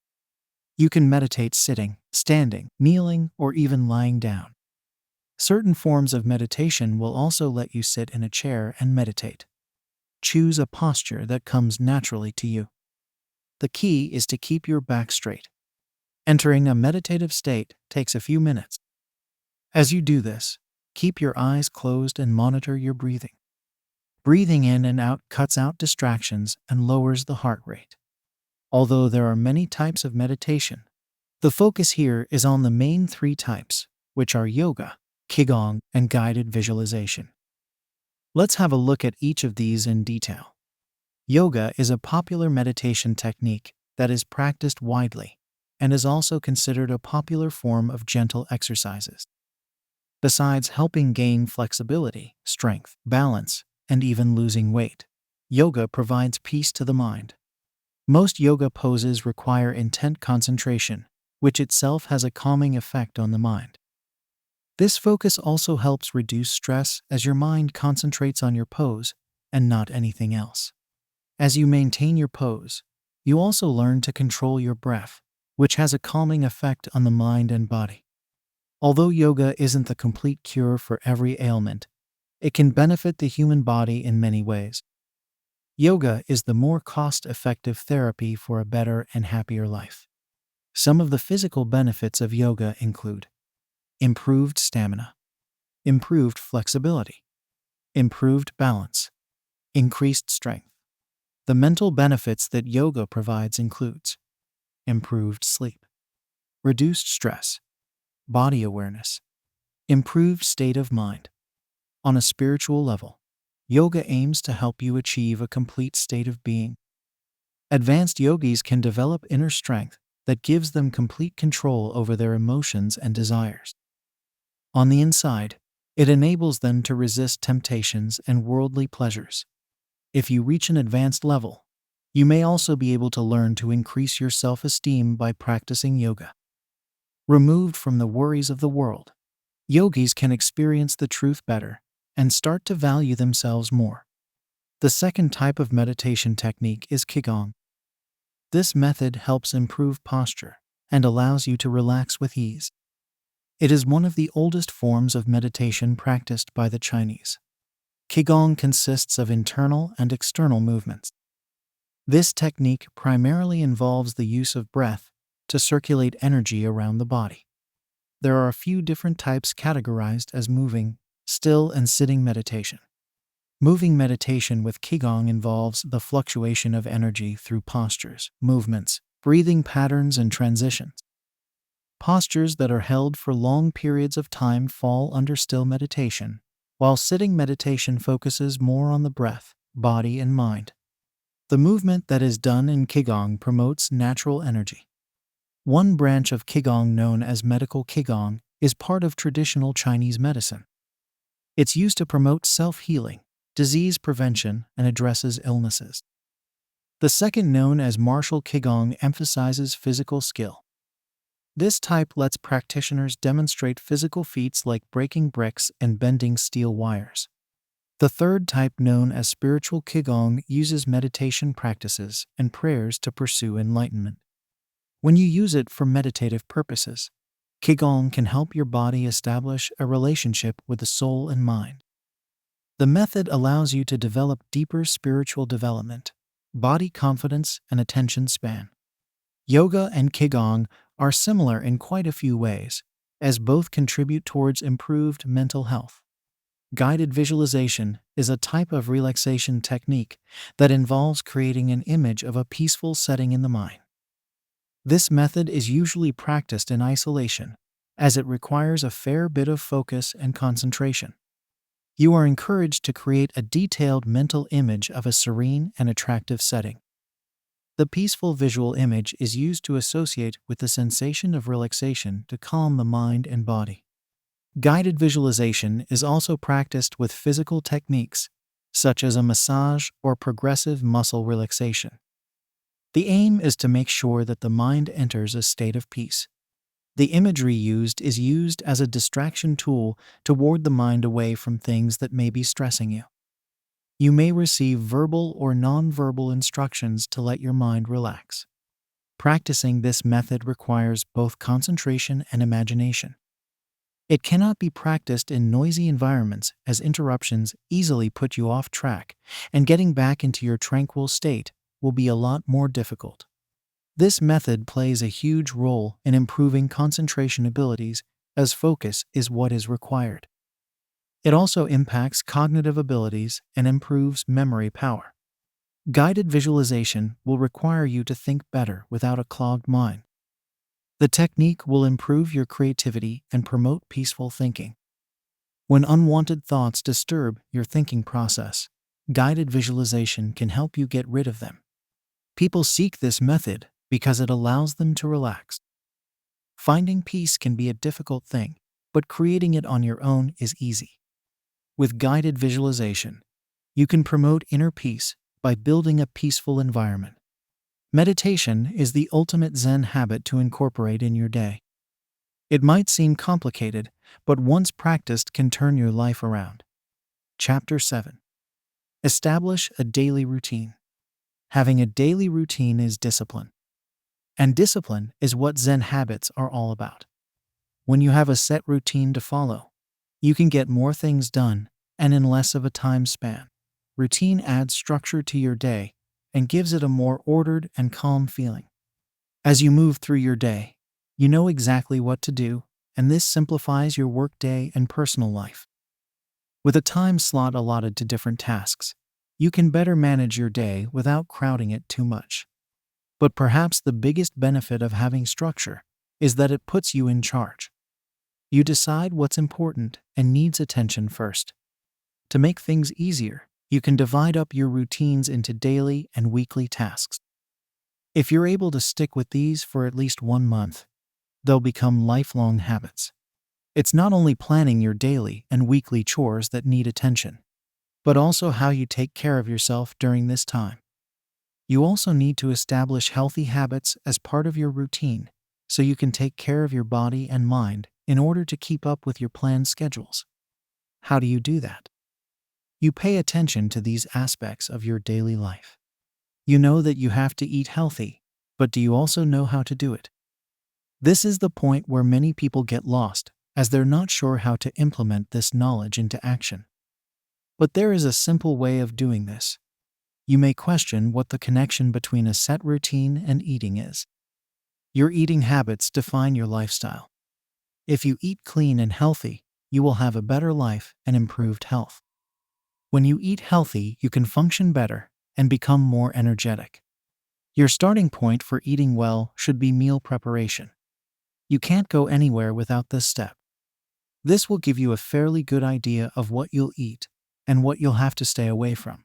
You can meditate sitting, standing, kneeling, or even lying down. Certain forms of meditation will also let you sit in a chair and meditate. Choose a posture that comes naturally to you. The key is to keep your back straight. Entering a meditative state takes a few minutes. As you do this, keep your eyes closed and monitor your breathing. Breathing in and out cuts out distractions and lowers the heart rate. Although there are many types of meditation, the focus here is on the main three types, which are yoga, qigong, and guided visualization. Let's have a look at each of these in detail. Yoga is a popular meditation technique that is practiced widely and is also considered a popular form of gentle exercises. Besides helping gain flexibility, strength, balance, and even losing weight, yoga provides peace to the mind. Most yoga poses require intent concentration, which itself has a calming effect on the mind. This focus also helps reduce stress as your mind concentrates on your pose and not anything else. As you maintain your pose, you also learn to control your breath, which has a calming effect on the mind and body. Although yoga isn't the complete cure for every ailment, it can benefit the human body in many ways. Yoga is the more cost-effective therapy for a better and happier life. Some of the physical benefits of yoga include improved stamina, improved flexibility, improved balance, increased strength. The mental benefits that yoga provides includes improved sleep, reduced stress, body awareness, improved state of mind. On a spiritual level, yoga aims to help you achieve a complete state of being. Advanced yogis can develop inner strength that gives them complete control over their emotions and desires. On the inside, it enables them to resist temptations and worldly pleasures. If you reach an advanced level, you may also be able to learn to increase your self-esteem by practicing yoga. Removed from the worries of the world, yogis can experience the truth better and start to value themselves more. The second type of meditation technique is qigong. This method helps improve posture and allows you to relax with ease. It is one of the oldest forms of meditation practiced by the Chinese. Qigong consists of internal and external movements. This technique primarily involves the use of breath to circulate energy around the body. There are a few different types categorized as moving, still, and sitting meditation. Moving meditation with qigong involves the fluctuation of energy through postures, movements, breathing patterns, and transitions. Postures that are held for long periods of time fall under still meditation, while sitting meditation focuses more on the breath, body, and mind. The movement that is done in qigong promotes natural energy. One branch of qigong known as medical qigong is part of traditional Chinese medicine. It's used to promote self-healing, disease prevention, and addresses illnesses. The second, known as martial qigong, emphasizes physical skill. This type lets practitioners demonstrate physical feats like breaking bricks and bending steel wires. The third type, known as spiritual qigong, uses meditation practices and prayers to pursue enlightenment. When you use it for meditative purposes, qigong can help your body establish a relationship with the soul and mind. The method allows you to develop deeper spiritual development, body confidence, and attention span. Yoga and qigong are similar in quite a few ways, as both contribute towards improved mental health. Guided visualization is a type of relaxation technique that involves creating an image of a peaceful setting in the mind. This method is usually practiced in isolation, as it requires a fair bit of focus and concentration. You are encouraged to create a detailed mental image of a serene and attractive setting. The peaceful visual image is used to associate with the sensation of relaxation to calm the mind and body. Guided visualization is also practiced with physical techniques, such as a massage or progressive muscle relaxation. The aim is to make sure that the mind enters a state of peace. The imagery is used as a distraction tool to ward the mind away from things that may be stressing you. You may receive verbal or nonverbal instructions to let your mind relax. Practicing this method requires both concentration and imagination. It cannot be practiced in noisy environments as interruptions easily put you off track, and getting back into your tranquil state will be a lot more difficult. This method plays a huge role in improving concentration abilities, as focus is what is required. It also impacts cognitive abilities and improves memory power. Guided visualization will require you to think better without a clogged mind. The technique will improve your creativity and promote peaceful thinking. When unwanted thoughts disturb your thinking process, guided visualization can help you get rid of them. People seek this method because it allows them to relax. Finding peace can be a difficult thing, but creating it on your own is easy. With guided visualization, you can promote inner peace by building a peaceful environment. Meditation is the ultimate Zen habit to incorporate in your day. It might seem complicated, but once practiced can turn your life around. Chapter 7. Establish a daily routine. Having a daily routine is discipline. And discipline is what Zen habits are all about. When you have a set routine to follow, you can get more things done and in less of a time span. Routine adds structure to your day and gives it a more ordered and calm feeling. As you move through your day, you know exactly what to do, and this simplifies your workday and personal life. With a time slot allotted to different tasks, you can better manage your day without crowding it too much. But perhaps the biggest benefit of having structure is that it puts you in charge. You decide what's important and needs attention first. To make things easier, you can divide up your routines into daily and weekly tasks. If you're able to stick with these for at least 1 month, they'll become lifelong habits. It's not only planning your daily and weekly chores that need attention, but also how you take care of yourself during this time. You also need to establish healthy habits as part of your routine so you can take care of your body and mind in order to keep up with your planned schedules. How do you do that? You pay attention to these aspects of your daily life. You know that you have to eat healthy, but do you also know how to do it? This is the point where many people get lost, as they're not sure how to implement this knowledge into action. But there is a simple way of doing this. You may question what the connection between a set routine and eating is. Your eating habits define your lifestyle. If you eat clean and healthy, you will have a better life and improved health. When you eat healthy, you can function better and become more energetic. Your starting point for eating well should be meal preparation. You can't go anywhere without this step. This will give you a fairly good idea of what you'll eat and what you'll have to stay away from.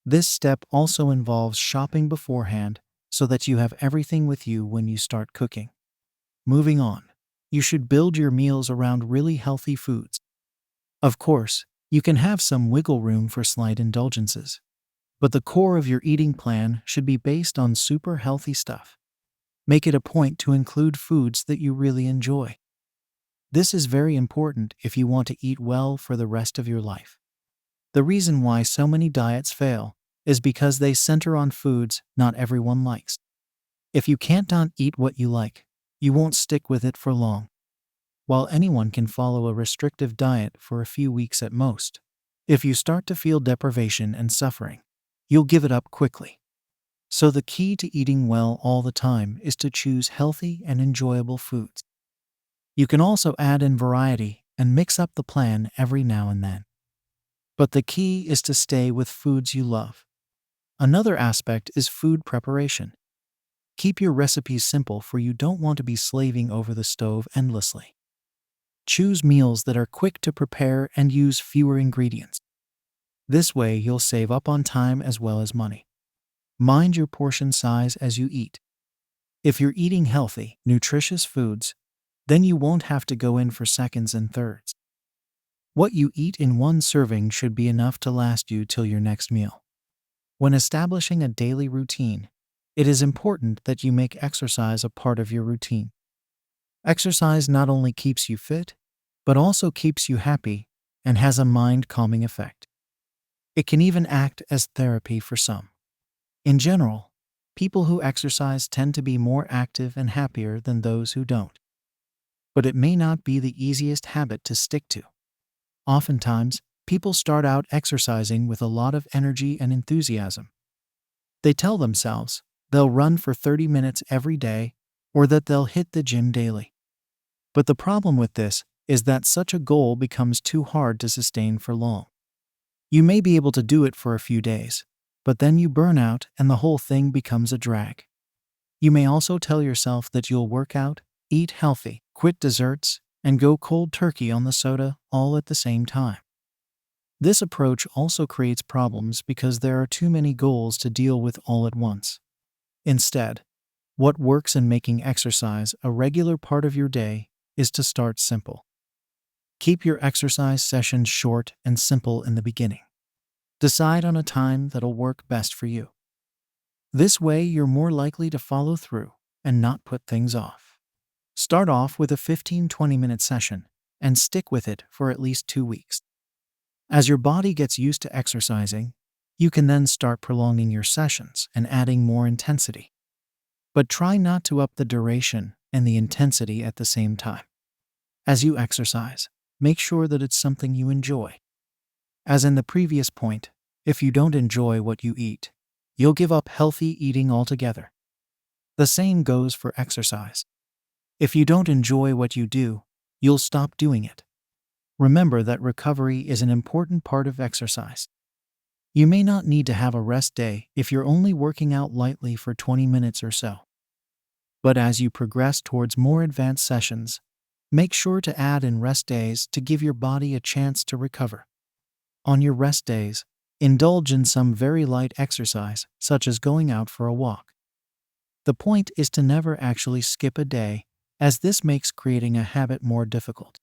This step also involves shopping beforehand so that you have everything with you when you start cooking. Moving on, you should build your meals around really healthy foods. Of course, you can have some wiggle room for slight indulgences, but the core of your eating plan should be based on super healthy stuff. Make it a point to include foods that you really enjoy. This is very important if you want to eat well for the rest of your life. The reason why so many diets fail is because they center on foods not everyone likes. If you can't not eat what you like, you won't stick with it for long. While anyone can follow a restrictive diet for a few weeks at most, if you start to feel deprivation and suffering, you'll give it up quickly. So the key to eating well all the time is to choose healthy and enjoyable foods. You can also add in variety and mix up the plan every now and then. But the key is to stay with foods you love. Another aspect is food preparation. Keep your recipes simple, for you don't want to be slaving over the stove endlessly. Choose meals that are quick to prepare and use fewer ingredients. This way you'll save up on time as well as money. Mind your portion size as you eat. If you're eating healthy, nutritious foods, then you won't have to go in for seconds and thirds. What you eat in one serving should be enough to last you till your next meal. When establishing a daily routine, it is important that you make exercise a part of your routine. Exercise not only keeps you fit, but also keeps you happy and has a mind-calming effect. It can even act as therapy for some. In general, people who exercise tend to be more active and happier than those who don't. But it may not be the easiest habit to stick to. Oftentimes, people start out exercising with a lot of energy and enthusiasm. They tell themselves they'll run for 30 minutes every day or that they'll hit the gym daily. But the problem with this is that such a goal becomes too hard to sustain for long. You may be able to do it for a few days, but then you burn out and the whole thing becomes a drag. You may also tell yourself that you'll work out, eat healthy, quit desserts, and go cold turkey on the soda all at the same time. This approach also creates problems because there are too many goals to deal with all at once. Instead, what works in making exercise a regular part of your day is to start simple. Keep your exercise sessions short and simple in the beginning. Decide on a time that'll work best for you. This way, you're more likely to follow through and not put things off. Start off with a 15-20 minute session and stick with it for at least 2 weeks. As your body gets used to exercising, you can then start prolonging your sessions and adding more intensity. But try not to up the duration and the intensity at the same time. As you exercise, make sure that it's something you enjoy. As in the previous point, if you don't enjoy what you eat, you'll give up healthy eating altogether. The same goes for exercise. If you don't enjoy what you do, you'll stop doing it. Remember that recovery is an important part of exercise. You may not need to have a rest day if you're only working out lightly for 20 minutes or so. But as you progress towards more advanced sessions, make sure to add in rest days to give your body a chance to recover. On your rest days, indulge in some very light exercise, such as going out for a walk. The point is to never actually skip a day, as this makes creating a habit more difficult.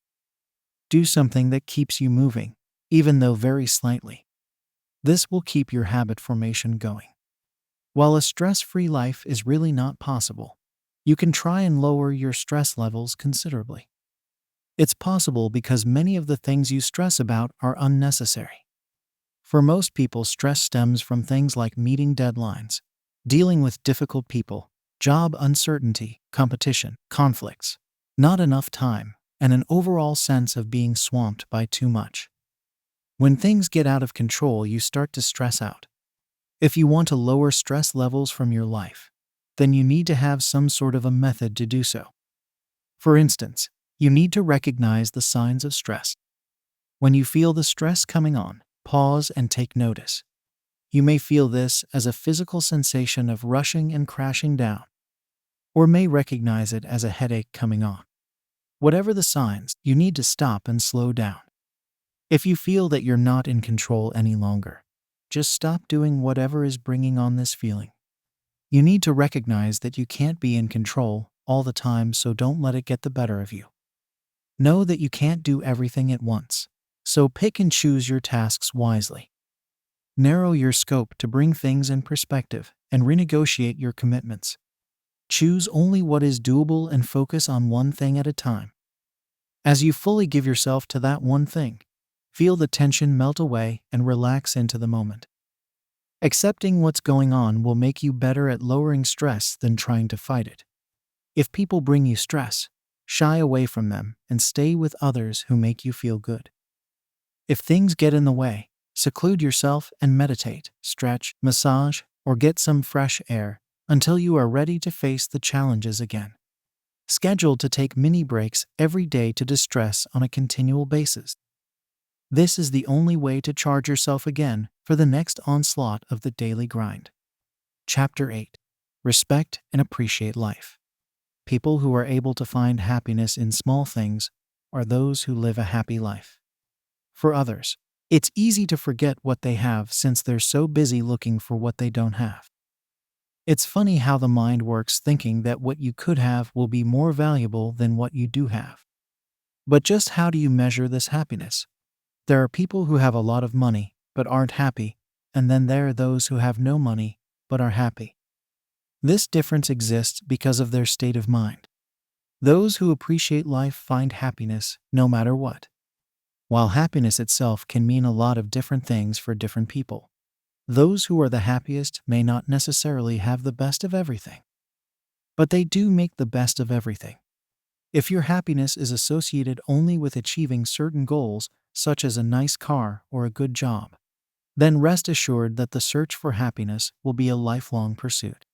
Do something that keeps you moving, even though very slightly. This will keep your habit formation going. While a stress-free life is really not possible, you can try and lower your stress levels considerably. It's possible because many of the things you stress about are unnecessary. For most people, stress stems from things like meeting deadlines, dealing with difficult people, job uncertainty, competition, conflicts, not enough time, and an overall sense of being swamped by too much. When things get out of control, you start to stress out. If you want to lower stress levels from your life, then you need to have some sort of a method to do so. For instance, you need to recognize the signs of stress. When you feel the stress coming on, pause and take notice. You may feel this as a physical sensation of rushing and crashing down, or may recognize it as a headache coming on. Whatever the signs, you need to stop and slow down. If you feel that you're not in control any longer, just stop doing whatever is bringing on this feeling. You need to recognize that you can't be in control all the time, so don't let it get the better of you. Know that you can't do everything at once, so pick and choose your tasks wisely. Narrow your scope to bring things in perspective and renegotiate your commitments. Choose only what is doable and focus on one thing at a time. As you fully give yourself to that one thing, feel the tension melt away and relax into the moment. Accepting what's going on will make you better at lowering stress than trying to fight it. If people bring you stress, shy away from them and stay with others who make you feel good. If things get in the way, seclude yourself and meditate, stretch, massage, or get some fresh air until you are ready to face the challenges again. Schedule to take mini breaks every day to distress on a continual basis. This is the only way to charge yourself again for the next onslaught of the daily grind. Chapter 8. Respect and appreciate life. People who are able to find happiness in small things are those who live a happy life. For others, it's easy to forget what they have since they're so busy looking for what they don't have. It's funny how the mind works, thinking that what you could have will be more valuable than what you do have. But just how do you measure this happiness? There are people who have a lot of money but aren't happy, and then there are those who have no money but are happy. This difference exists because of their state of mind. Those who appreciate life find happiness no matter what. While happiness itself can mean a lot of different things for different people, those who are the happiest may not necessarily have the best of everything, but they do make the best of everything. If your happiness is associated only with achieving certain goals, such as a nice car or a good job, then rest assured that the search for happiness will be a lifelong pursuit.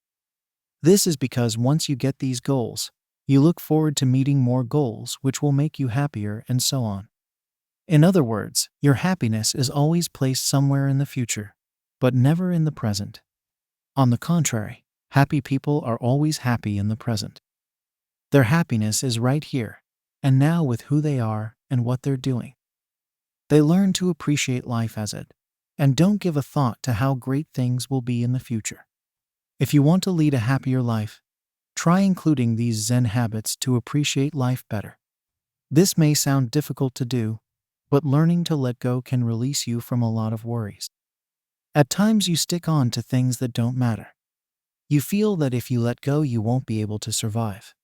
This is because once you get these goals, you look forward to meeting more goals which will make you happier, and so on. In other words, your happiness is always placed somewhere in the future, but never in the present. On the contrary, happy people are always happy in the present. Their happiness is right here and now with who they are and what they're doing. They learn to appreciate life as it, and don't give a thought to how great things will be in the future. If you want to lead a happier life, try including these Zen habits to appreciate life better. This may sound difficult to do, but learning to let go can release you from a lot of worries. At times you stick on to things that don't matter. You feel that if you let go, you won't be able to survive.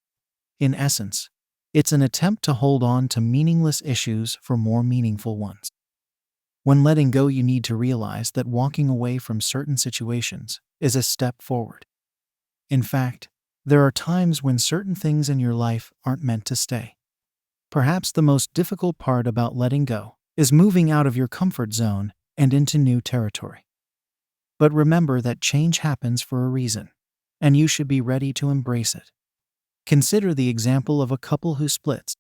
In essence, it's an attempt to hold on to meaningless issues for more meaningful ones. When letting go, you need to realize that walking away from certain situations is a step forward. In fact, there are times when certain things in your life aren't meant to stay. Perhaps the most difficult part about letting go is moving out of your comfort zone and into new territory. But remember that change happens for a reason, and you should be ready to embrace it. Consider the example of a couple who splits.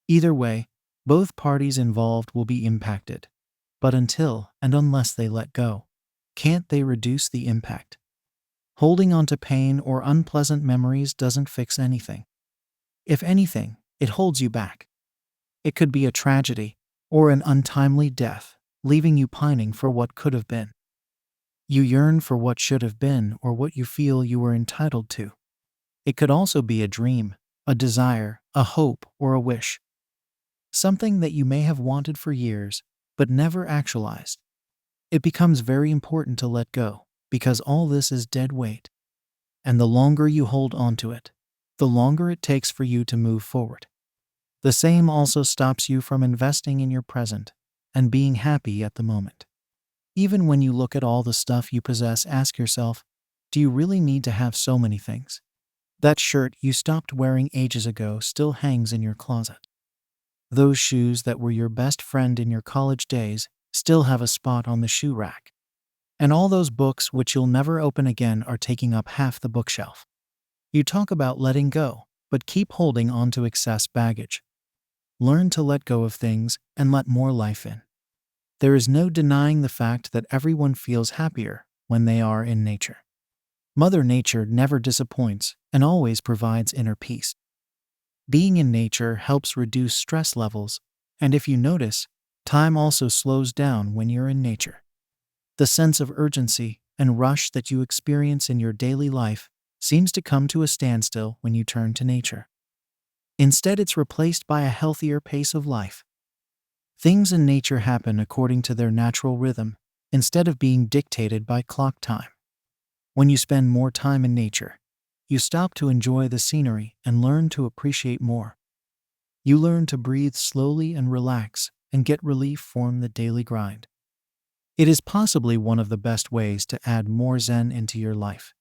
Either way, both parties involved will be impacted. But until and unless they let go, can't they reduce the impact? Holding on to pain or unpleasant memories doesn't fix anything. If anything, it holds you back. It could be a tragedy or an untimely death, leaving you pining for what could have been. You yearn for what should have been or what you feel you were entitled to. It could also be a dream, a desire, a hope, or a wish. Something that you may have wanted for years, but never actualized. It becomes very important to let go, because all this is dead weight. And the longer you hold on to it, the longer it takes for you to move forward. The same also stops you from investing in your present and being happy at the moment. Even when you look at all the stuff you possess, ask yourself, do you really need to have so many things? That shirt you stopped wearing ages ago still hangs in your closet. Those shoes that were your best friend in your college days still have a spot on the shoe rack. And all those books which you'll never open again are taking up half the bookshelf. You talk about letting go, but keep holding on to excess baggage. Learn to let go of things and let more life in. There is no denying the fact that everyone feels happier when they are in nature. Mother Nature never disappoints and always provides inner peace. Being in nature helps reduce stress levels, and if you notice, time also slows down when you're in nature. The sense of urgency and rush that you experience in your daily life seems to come to a standstill when you turn to nature. Instead, it's replaced by a healthier pace of life. Things in nature happen according to their natural rhythm, instead of being dictated by clock time. When you spend more time in nature, you stop to enjoy the scenery and learn to appreciate more. You learn to breathe slowly and relax and get relief from the daily grind. It is possibly one of the best ways to add more Zen into your life.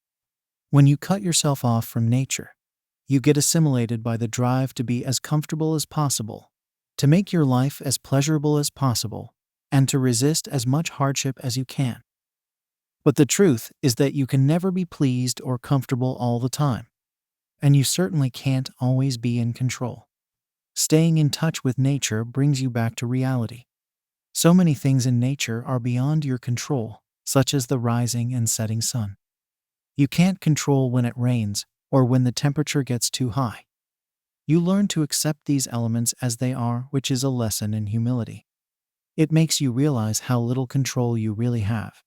When you cut yourself off from nature, you get assimilated by the drive to be as comfortable as possible, to make your life as pleasurable as possible, and to resist as much hardship as you can. But the truth is that you can never be pleased or comfortable all the time, and you certainly can't always be in control. Staying in touch with nature brings you back to reality. So many things in nature are beyond your control, such as the rising and setting sun. You can't control when it rains or when the temperature gets too high. You learn to accept these elements as they are, which is a lesson in humility. It makes you realize how little control you really have.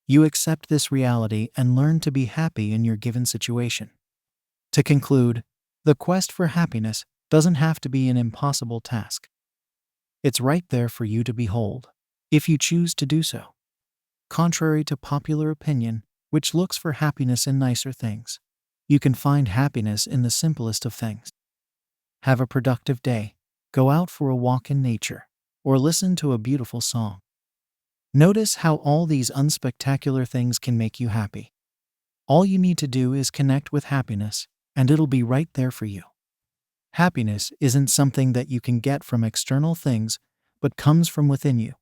You accept this reality and learn to be happy in your given situation. To conclude, the quest for happiness doesn't have to be an impossible task. It's right there for you to behold, if you choose to do so. Contrary to popular opinion, which looks for happiness in nicer things, you can find happiness in the simplest of things. Have a productive day. Go out for a walk in nature, or listen to a beautiful song. Notice how all these unspectacular things can make you happy. All you need to do is connect with happiness, and it'll be right there for you. Happiness isn't something that you can get from external things, but comes from within you.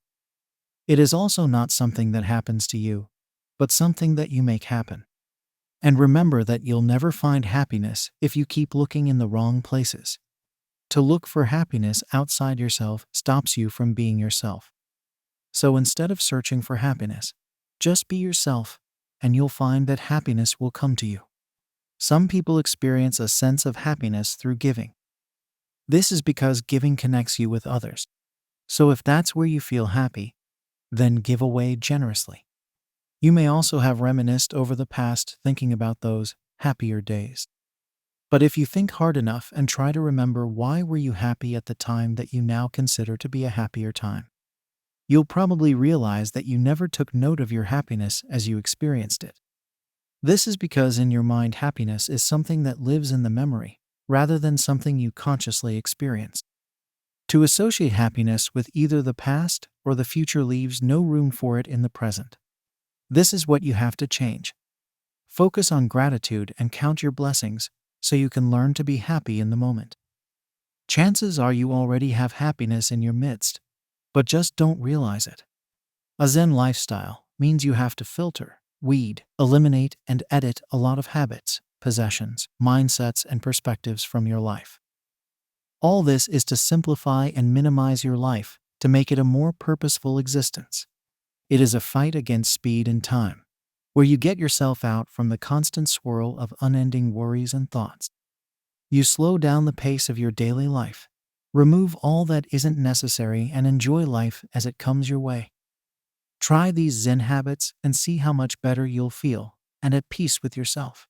It is also not something that happens to you, but something that you make happen. And remember that you'll never find happiness if you keep looking in the wrong places. To look for happiness outside yourself stops you from being yourself. So instead of searching for happiness, just be yourself, and you'll find that happiness will come to you. Some people experience a sense of happiness through giving. This is because giving connects you with others. So if that's where you feel happy, then give away generously. You may also have reminisced over the past thinking about those happier days. But if you think hard enough and try to remember why were you happy at the time that you now consider to be a happier time, you'll probably realize that you never took note of your happiness as you experienced it. This is because in your mind happiness is something that lives in the memory, rather than something you consciously experience. To associate happiness with either the past or the future leaves no room for it in the present. This is what you have to change. Focus on gratitude and count your blessings so you can learn to be happy in the moment. Chances are you already have happiness in your midst, but just don't realize it. A Zen lifestyle means you have to filter, weed, eliminate, and edit a lot of habits, possessions, mindsets, and perspectives from your life. All this is to simplify and minimize your life to make it a more purposeful existence. It is a fight against speed and time, where you get yourself out from the constant swirl of unending worries and thoughts. You slow down the pace of your daily life, remove all that isn't necessary, and enjoy life as it comes your way. Try these Zen habits and see how much better you'll feel and at peace with yourself.